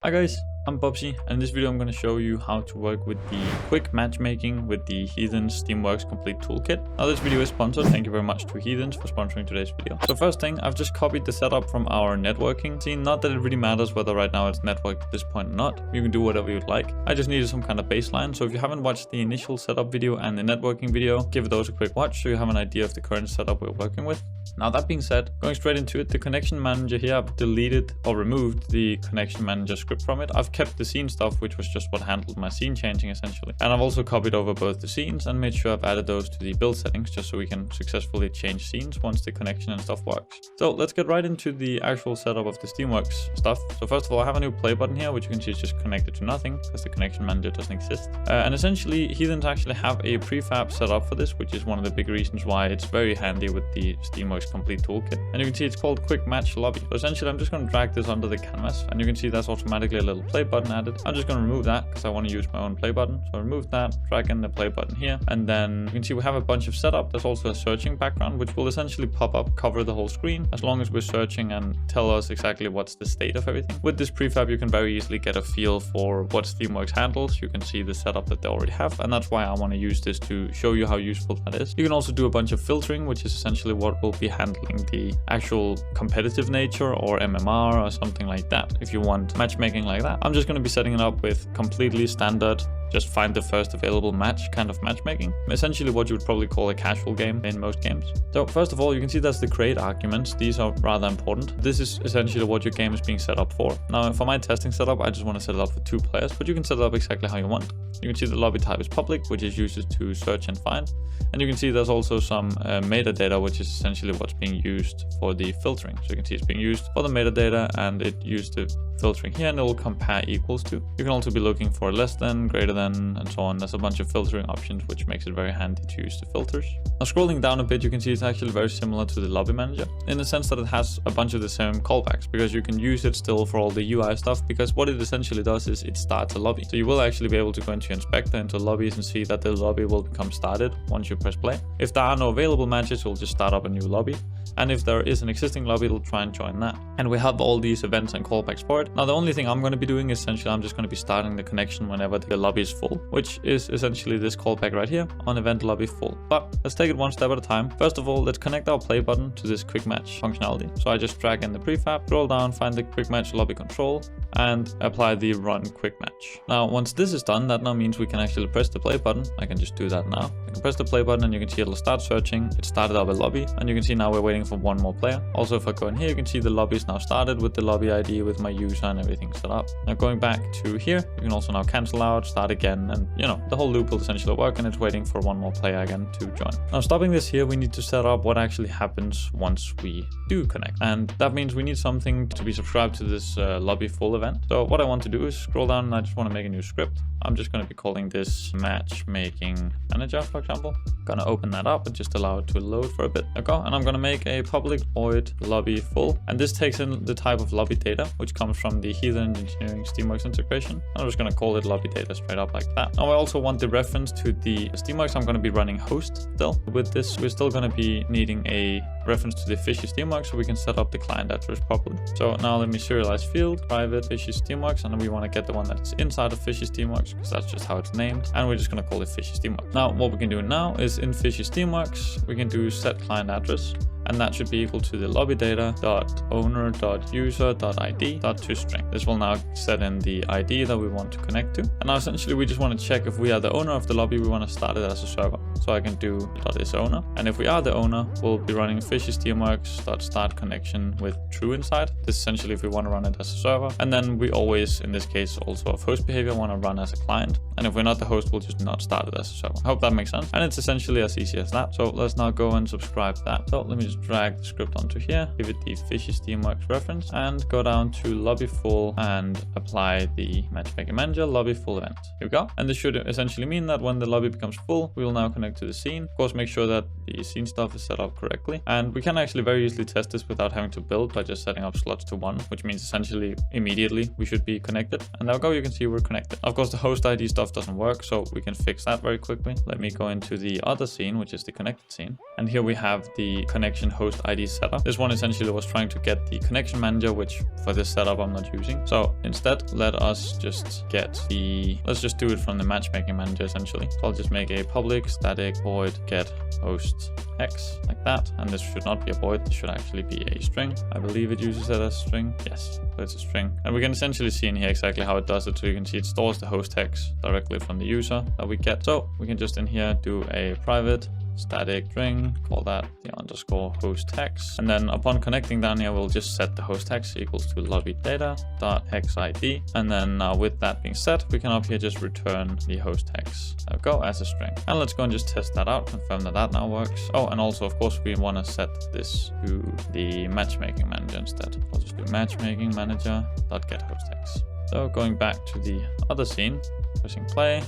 Hi guys, I'm Bobsi, and in this video I'm going to show you how to work with the quick matchmaking with the Heathen Steamworks complete toolkit. Now this video is sponsored. Thank you very much to Heathens for sponsoring today's video. So first thing, I've just copied the setup from our networking scene. Not that it really matters whether right now it's networked at this point or not. You can do whatever you'd like. I just needed some kind of baseline. So if you haven't watched the initial setup video and the networking video, give those a quick watch so you have an idea of the current setup we're working with. Now that being said, going straight into it, the connection manager here, I've deleted or removed the connection manager script from it. I've kept the scene stuff, which was just what handled my scene changing essentially. And I've also copied over both the scenes and made sure I've added those to the build settings just so we can successfully change scenes once the connection and stuff works. So let's get right into the actual setup of the Steamworks stuff. So first of all, I have a new play button here, which you can see is just connected to nothing because the connection manager doesn't exist. And essentially, Heathens actually have a prefab set up for this, which is one of the big reasons why it's very handy with the Steamworks complete toolkit. And you can see it's called Quick Match Lobby. So essentially, I'm just going to drag this under the canvas, and you can see that's automatically a little play button added. I'm just going to remove that because I want to use my own play button. So remove that, drag in the play button here, and then you can see we have a bunch of setup. There's also a searching background, which will essentially pop up, cover the whole screen, as long as we're searching and tell us exactly what's the state of everything. With this prefab, you can very easily get a feel for what Steamworks handles. You can see the setup that they already have, and that's why I want to use this to show you how useful that is. You can also do a bunch of filtering, which is essentially what will be handling the actual competitive nature or MMR or something like that. If you want matchmaking like that, I'm just going to be setting it up with completely standard, just find the first available match kind of matchmaking. Essentially what you would probably call a casual game in most games. So first of all, you can see that's the create arguments. These are rather important. This is essentially what your game is being set up for. Now for my testing setup, I just want to set it up for 2 players, but you can set it up exactly how you want. You can see the lobby type is public, which is used to search and find. And you can see there's also some metadata, which is essentially what's being used for the filtering. So you can see it's being used for the metadata, and it used the filtering here, and it will compare equals to. You can also be looking for less than, greater than, and so on. There's a bunch of filtering options, which makes it very handy to use the filters. Now scrolling down a bit, you can see it's actually very similar to the lobby manager in the sense that it has a bunch of the same callbacks, because you can use it still for all the UI stuff, because what it essentially does is it starts a lobby. So you will actually be able to go into your inspector, into lobbies, and see that the lobby will become started once you press play. If there are no available matches, it will just start up a new lobby. And if there is an existing lobby, it'll try and join that. And we have all these events and callbacks for it. Now, the only thing I'm going to be doing is essentially I'm just going to be starting the connection whenever the lobby is full, which is essentially this callback right here on event lobby full. But let's take it one step at a time. First of all, let's connect our play button to this quick match functionality. So I just drag in the prefab, scroll down, find the quick match lobby control, and apply the run quick match. Now, once this is done, that now means we can actually press the play button. I can just do that now. I can press the play button and you can see it'll start searching. It started up a lobby, and you can see now we're waiting for one more player. Also, if I go in here, you can see the lobby is now started with the lobby ID, with my user and everything set up. Now going back to here, you can also now cancel out, start again, and you know, the whole loop will essentially work, and it's waiting for one more player again to join. Now stopping this here, we need to set up what actually happens once we do connect. And that means we need something to be subscribed to this lobby full event. So what I want to do is scroll down, and I just want to make a new script. I'm just going to be calling this matchmaking manager, for example. Gonna open that up and just allow it to load for a bit. Okay, and I'm gonna make a public void lobby full, and this takes in the type of lobby data, which comes from the Heathen Engineering Steamworks integration. I'm just gonna call it lobby data straight up like that. Now I also want the reference to the Steamworks. I'm gonna be running host still. With this, we're still gonna be needing a reference to the Fishy Steamworks so we can set up the client address properly. So now let me serialize field, private Fishy Steamworks, and then we want to get the one that's inside of Fishy Steamworks because that's just how it's named, and we're just going to call it Fishy Steamworks. Now what we can do now is in Fishy Steamworks, we can do set client address, and that should be equal to the lobby data dot owner dot user dot id dot toString. This will now set in the ID that we want to connect to. And now essentially we just want to check if we are the owner of the lobby, we want to start it as a server. So I can do .isOwner, and if we are the owner, we'll be running Fishy Steamworks dot start connection with true inside. This is essentially if we want to run it as a server. And then we always, in this case, also of host behavior, want to run as a client. And if we're not the host, we'll just not start it as a server. I hope that makes sense. And it's essentially as easy as that. So let's now go and subscribe that. So let me just drag the script onto here, give it the Fishy Steamworks reference, and go down to lobby full and apply the matchmaking manager lobby full event. Here we go. And this should essentially mean that when the lobby becomes full, we will now connect connect to the scene. Of course, make sure that the scene stuff is set up correctly. And we can actually very easily test this without having to build by just setting up slots to 1, which means essentially immediately we should be connected. And there we go, you can see we're connected. Of course, the host ID stuff doesn't work, so we can fix that very quickly. Let me go into the other scene, which is the connected scene. And here we have the connection host ID setup. This one essentially was trying to get the connection manager, which for this setup I'm not using. So instead, let us just let's just do it from the matchmaking manager essentially. So I'll just make a public static void get host hex like that. And this should not be a void, this should actually be a string. I believe it uses it as a string. Yes, so it's a string. And we can essentially see in here exactly how it does it. So you can see it stores the host hex directly from the user that we get. So we can just in here do a private static string, call that the underscore host hex, and then upon connecting down here we'll just set the host hex equals to lobby data dot hex id, and then with that being set, we can up here just return the host hex. There we go, as a string. And let's go and just test that out, confirm that that now works. Oh, and also of course we want to set this to the matchmaking manager instead. I'll just do matchmaking manager dot get host hex. So going back to the other scene, pressing play,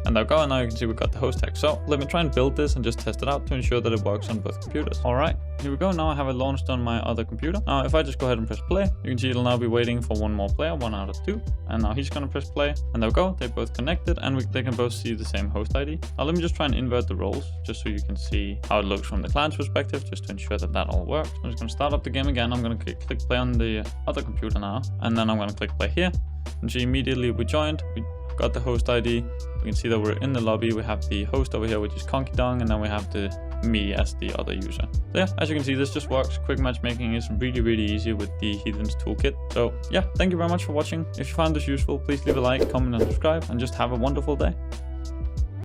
and there we go, and now you can see we got the host hex. So let me try and build this and just test it out to ensure that it works on both computers. All right, here we go. Now I have it launched on my other computer. Now if I just go ahead and press play, you can see it'll now be waiting for one more player, 1 out of 2. And now he's gonna press play, and there we go. They're both connected, and they can both see the same host ID. Now let me just try and invert the roles, just so you can see how it looks from the client's perspective, just to ensure that that all works. I'm just gonna start up the game again. I'm gonna click play on the other computer now, and then I'm gonna click play here. And see immediately we joined. We got the host ID. We can see that we're in the lobby. We have the host over here, which is Conky Dong, and then we have me as the other user. So yeah, as you can see, this just works. Quick matchmaking is really easy with the Heathens toolkit. So yeah, thank you very much for watching. If you found this useful, please leave a like, comment, and subscribe, and just have a wonderful day.